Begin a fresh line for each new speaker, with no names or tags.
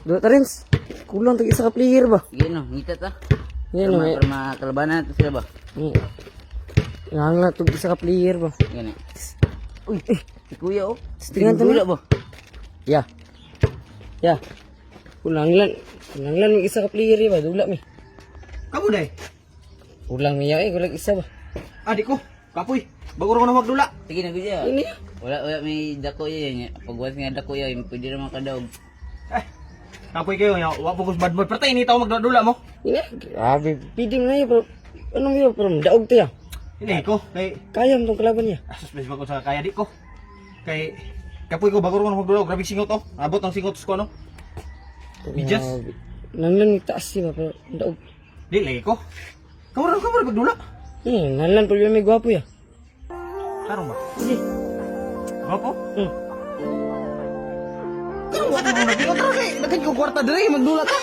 Dua tarins. Kulang tag isa ka player ba?
Sige no, ngita ta.
Yan no.
Para makalabanan natin sila ba?
Nga tag isa ka player ba?
Gani. Uy, si kuya oh.
Tingnan to
Dula ba?
Ya. Ya. Kulang lang yung isa ka player ba? Dula mi.
Kamu day.
Kulang niya kulang isa ba?
Adik ko, kapoy. Bago ko na magdula.
Sige na kuya.
Ini.
Wala may dako yan. Pagwas nga dako yan, pwede naman kadaog.
Kapoy kayo, wa fokus bad boy. Pertay ini tawo magdula mo.
Ini. Grabe, pidim na yun. Anong yun? Pero daog to ya.
Ini ko, kay
Kaya mo tong kalaban niya.
suspes ba ko sa kaya di ko. Kay kapoy ko bago ko na magdula, grabe singot oh. Abot ang singot ko no. Bijas.
Nanglan yung taas siya ba? Pero daog.
Dili ko. Kamu magdula.
Nanglan pa yung may gwapo ya.
Tarong ba?
Sige.
Gwapo?
Hmm.
Kamu wa mo na. Pero kay dagan ko kwarta dire magdula ka.